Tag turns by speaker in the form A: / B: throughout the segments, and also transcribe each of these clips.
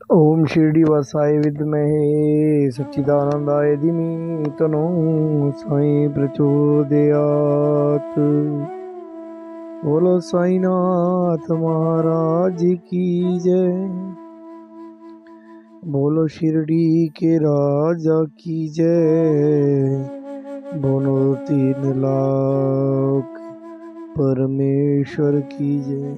A: ओम शिरडी वासाय विद्महे सच्चिदानंदाय धीमहि तन्नो साईं प्रचोदयात्। बोलो साईनाथ महाराज की जय। बोलो शिरडी के राजा की जय। बोलो तीन लाख परमेश्वर की जय।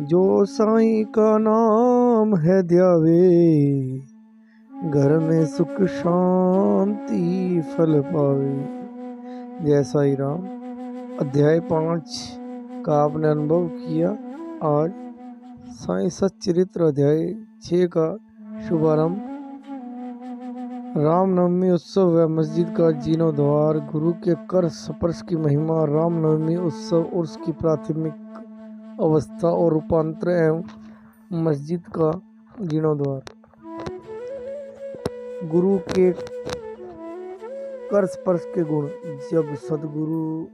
A: जो साईं का नाम है ध्यावे, घर में सुख शांति फल पावे। जय साई राम। अध्याय 5 का आपने अनुभव किया। आज साईं सच्चरित्र अध्याय 6 का शुभारंभ। रामनवमी उत्सव व मस्जिद का जीर्णोद्धार, गुरु के कर स्पर्श की महिमा, रामनवमी उत्सव उर्स की प्राथमिक अवस्था और रूपांतर एवं मस्जिद का जीर्णोद्धार। गुरु के कर स्पर्श के गुण। जब सदगुरु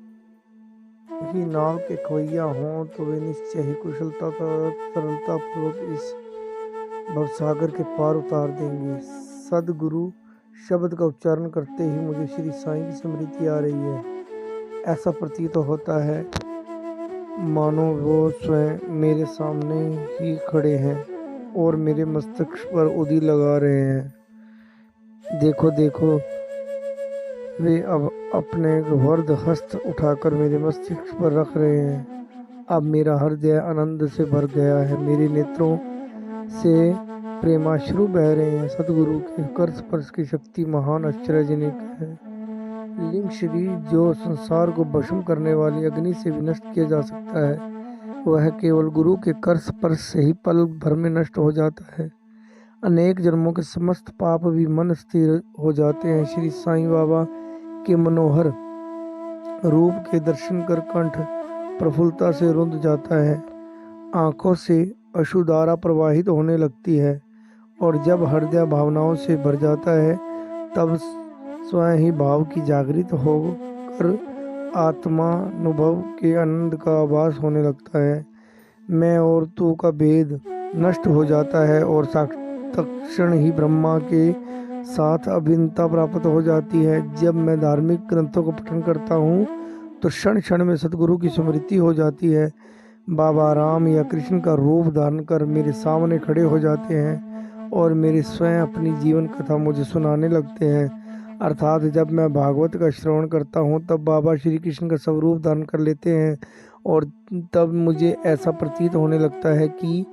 A: ही नाव के खवैया हों तो वे निश्चय ही कुशलता का सरलता पूर्वक इस भवसागर के पार उतार देंगे। सदगुरु शब्द का उच्चारण करते ही मुझे श्री साईं की स्मृति आ रही है। ऐसा प्रतीत होता है मानो वो स्वयं मेरे सामने ही खड़े हैं और मेरे मस्तक पर उंगली लगा रहे हैं। देखो देखो, वे अब अपने वरद हस्त उठाकर मेरे मस्तिष्क पर रख रहे हैं। अब मेरा हृदय आनंद से भर गया है, मेरे नेत्रों से प्रेमाश्रु बह रहे हैं। सतगुरु के कर स्पर्श की शक्ति महान आश्चर्यजनक है। लिंग शरीर जो संसार को भस्म करने वाली अग्नि से विनष्ट किया जा सकता है, वह केवल गुरु के कर स्पर्श से ही पल भर में नष्ट हो जाता है। अनेक जन्मों के समस्त पाप भी मन स्थिर हो जाते हैं। श्री साईं बाबा के मनोहर रूप के दर्शन कर कंठ प्रफुल्लता से रुंध जाता है, आंखों से अश्रुधारा प्रवाहित होने लगती है और जब हृदय भावनाओं से भर जाता है तब स्वयं ही भाव की जागृत होकर आत्मानुभव के आनंद का आभास होने लगता है। मैं और तू का भेद नष्ट हो जाता है और तत्क्षण ही ब्रह्मा के साथ अभिन्नता प्राप्त हो जाती है। जब मैं धार्मिक ग्रंथों का पठन करता हूँ तो क्षण क्षण में सतगुरु की स्मृति हो जाती है। बाबा राम या कृष्ण का रूप धारण कर मेरे सामने खड़े हो जाते हैं और मेरे स्वयं अपनी जीवन कथा मुझे सुनाने लगते हैं। अर्थात जब मैं भागवत का श्रवण करता हूँ तब बाबा श्री कृष्ण का स्वरूप धारण कर लेते हैं और तब मुझे ऐसा प्रतीत होने लगता है कि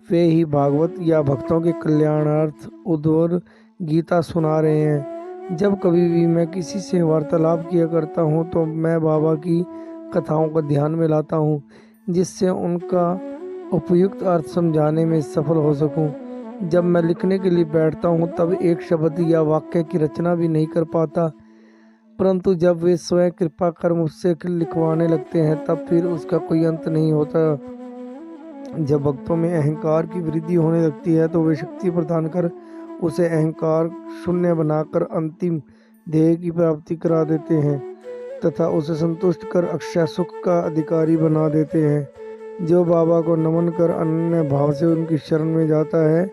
A: वे ही भागवत या भक्तों के कल्याणार्थ उद्वर गीता सुना रहे हैं। जब कभी भी मैं किसी से वार्तालाप किया करता हूँ तो मैं बाबा की कथाओं को ध्यान में लाता हूँ, जिससे उनका उपयुक्त अर्थ समझाने में सफल हो सकूं। जब मैं लिखने के लिए बैठता हूँ तब एक शब्द या वाक्य की रचना भी नहीं कर पाता, परंतु जब वे स्वयं कृपा कर मुझसे लिखवाने लगते हैं तब फिर उसका कोई अंत नहीं होता। जब भक्तों में अहंकार की वृद्धि होने लगती है तो वे शक्ति प्रदान कर उसे अहंकार शून्य बनाकर अंतिम ध्येय की प्राप्ति करा देते हैं तथा उसे संतुष्ट कर अक्षय सुख का अधिकारी बना देते हैं। जो बाबा को नमन कर अनन्य भाव से उनकी शरण में जाता है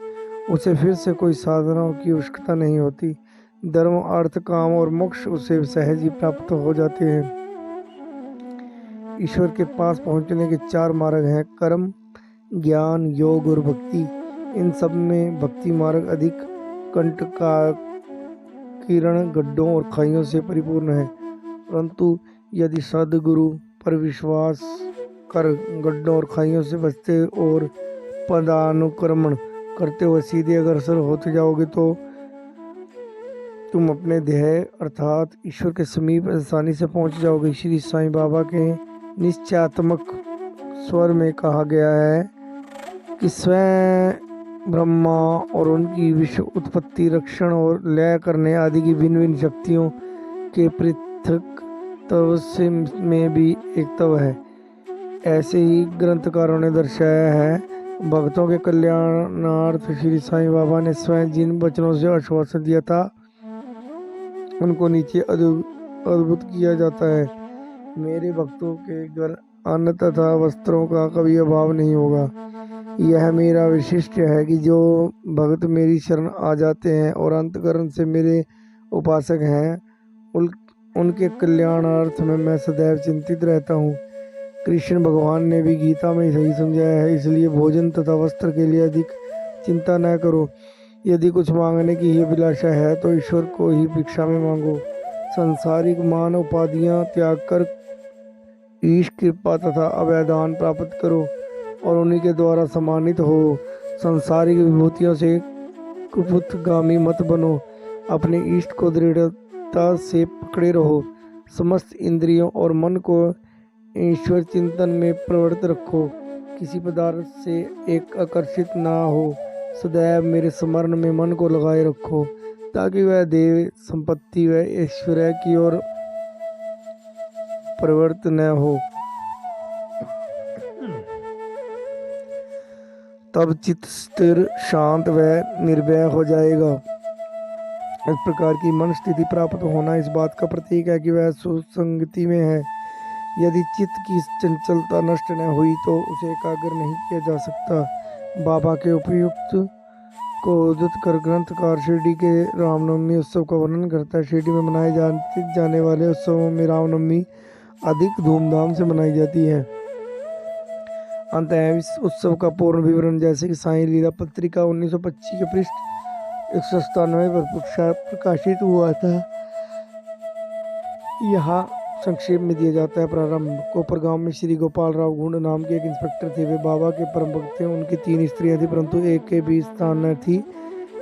A: उसे फिर से कोई साधनाओं की आवश्यकता नहीं होती। धर्म, अर्थ, काम और मोक्ष उसे सहज ही प्राप्त हो जाते हैं। ईश्वर के पास पहुंचने के 4 मार्ग हैं: कर्म, ज्ञान, योग और भक्ति। इन सब में भक्ति मार्ग अधिक कंटकाकीर्ण, गड्ढों और खाइयों से परिपूर्ण है, परंतु यदि सद्गुरु पर विश्वास कर गड्ढों और खाइयों से बचते और पदानुक्रमण करते हुए सीधे अग्रसर होते जाओगे तो तुम अपने ध्येय अर्थात ईश्वर के समीप आसानी से पहुंच जाओगे। श्री साईं बाबा के निश्चयात्मक स्वर में कहा गया है कि स्वयं ब्रह्मा और उनकी विश्व उत्पत्ति, रक्षण और लय करने आदि की भिन्न भिन्न शक्तियों के पृथक तव से में भी एक तव है। ऐसे ही ग्रंथकारों ने दर्शाया है। भक्तों के कल्याणार्थ श्री साईं बाबा ने स्वयं जिन वचनों से आश्वासन दिया था उनको नीचे अद्भुत किया जाता है। मेरे भक्तों के घर अन्न तथा वस्त्रों का कभी अभाव नहीं होगा। यह मेरा विशिष्ट है कि जो भक्त मेरी शरण आ जाते हैं और अंतकरण से मेरे उपासक हैं, उनके कल्याणार्थ में मैं सदैव चिंतित रहता हूँ। कृष्ण भगवान ने भी गीता में सही समझाया है, इसलिए भोजन तथा वस्त्र के लिए अधिक चिंता न करो। यदि कुछ मांगने की ही अभिलाषा है तो ईश्वर को ही भिक्षा में मांगो। सांसारिक मान उपाधियां त्याग कर ईश कृपा तथा अभयदान प्राप्त करो और उन्हीं के द्वारा सम्मानित हो। सांसारिक विभूतियों से कुपुतगामी मत बनो। अपने इष्ट को दृढ़ता से पकड़े रहो। समस्त इंद्रियों और मन को ईश्वर चिंतन में प्रवृत्त रखो। किसी पदार्थ से एक आकर्षित ना हो। सदैव मेरे स्मरण में मन को लगाए रखो ताकि वह देव संपत्ति व ऐश्वर्य की ओर प्रवृत्त न हो। तब चित्त स्थिर, शांत व निर्भय हो जाएगा। इस प्रकार की मन स्थिति प्राप्त होना इस बात का प्रतीक है कि वह सुसंगति में है। यदि चित्त की चंचलता नष्ट न हुई तो उसे एकाग्र नहीं किया जा सकता। बाबा के उपयुक्त को उद्धृत कर ग्रंथकार शिरडी के रामनवमी उत्सव का वर्णन करता है। शिरडी में मनाए जाने वाले उत्सवों में रामनवमी अधिक धूमधाम से मनाई जाती है। अंततः इस उत्सव का पूर्ण विवरण जैसे कि साईं लीला पत्रिका 1925 के पृष्ठ 197 पर प्रकाशित हुआ था, यहाँ संक्षेप में दिया जाता है। प्रारंभ कोपरगांव में श्री गोपाल राव गुंड नाम के एक इंस्पेक्टर थे। वे बाबा के परम भक्त थे। उनकी 3 स्त्रियां थी, परंतु एक के भी स्थान न थी।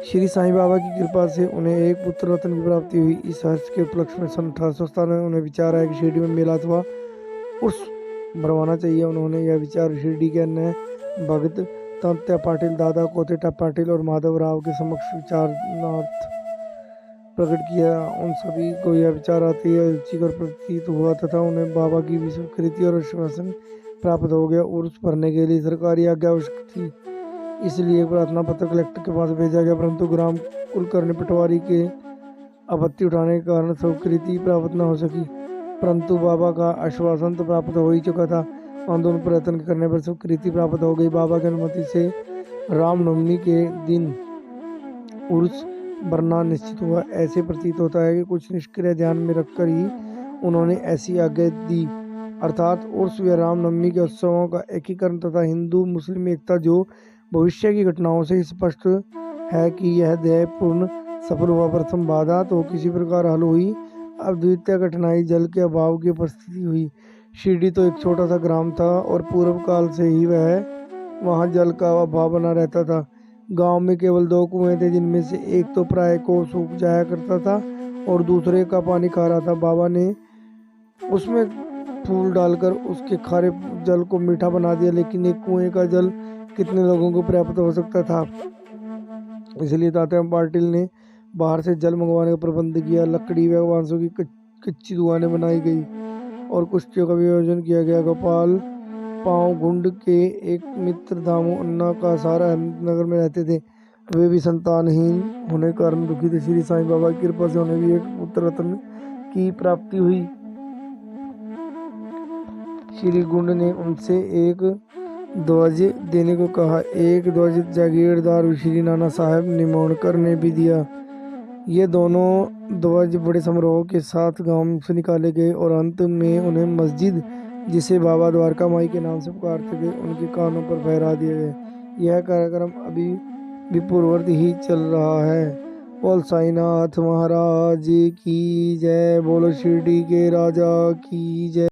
A: श्री साईं बाबा की कृपा से उन्हें एक पुत्र रत्न की प्राप्ति हुई। इस हर्ष के उपलक्ष्य में सन 1897 में उन्हें विचार आया कि शिरडी में मेला अथवा उर्स भरवाना चाहिए। उन्होंने यह विचार शिरडी के अन्य भक्त तात्या पाटिल, दादा कोतेटा पाटिल और माधव राव के समक्ष विचारनार्थ प्रकट किया। उन सभी को यह विचार आते ही रुचिकर प्रतीत हुआ तथा उन्हें बाबा की विश्वकृति और आश्वासन प्राप्त हो गया। उर्स भरने के लिए सरकारी आज्ञा आवश्यक थी, इसलिए एक प्रार्थना पत्र कलेक्टर के पास भेजा गया, परंतु ग्राम कुलकर्णी पटवारी के आपत्ति उठाने के कारण स्वीकृति प्राप्त न हो सकी। परंतु बाबा का आश्वासन तो प्राप्त हो ही चुका था। आंदोलन प्रयत्न करने पर स्वीकृति प्राप्त हो गई। बाबा की अनुमति से रामनवमी के दिन उर्स भरना निश्चित हुआ। ऐसे प्रतीत होता है कि कुछ निष्क्रिय ध्यान में रखकर ही उन्होंने ऐसी आज्ञा दी, अर्थात उर्स व रामनवमी के उत्सवों का एकीकरण तथा हिंदू मुस्लिम एकता जो भविष्य की घटनाओं से स्पष्ट है कि यह ध्येयपूर्ण सफल हुआ। प्रथम बाधा तो किसी प्रकार हल हुई। अब द्वितीय कठिनाई जल के अभाव की उपस्थिति हुई। शिरडी तो एक छोटा सा ग्राम था और पूर्व काल से ही वहाँ जल का अभाव बना रहता था। गांव में केवल 2 कुएं थे, जिनमें से एक तो प्राय को सूख जाया करता था और दूसरे का पानी खारा था। बाबा ने उसमें फूल डालकर उसके खारे जल को मीठा बना दिया, लेकिन एक कुएं का जल कितने लोगों को प्राप्त हो सकता था। इसलिए तात्या पाटिल ने बाहर से जल मंगवाने का प्रबंध किया। लकड़ी व बांसों की कच्ची दुकानें बनाई गई और कुश्तियों का भी आयोजन किया गया। गोपाल पांव गुंड के एक मित्र दामू अन्ना का सारा नगर में रहते थे। वे भी संतानहीन होने के कारण दुखी थे। श्री साईं बाबा की कृपा से उन्हें भी एक पुत्र रत्न की प्राप्ति हुई। श्री गुंड ने उनसे एक ध्वज देने को कहा। एक ध्वज जागीरदार श्री नाना साहब निमोणकर ने भी दिया। ये दोनों ध्वज बड़े समारोह के साथ गांव से निकाले गए और अंत में उन्हें मस्जिद, जिसे बाबा द्वारका माई के नाम से पुकारते थे, उनके कानों पर फहरा दिए गए। यह कार्यक्रम अभी भी पूर्ववत ही चल रहा है। बोल साईनाथ महाराज की जय। बोलो शिरडी के राजा की जय।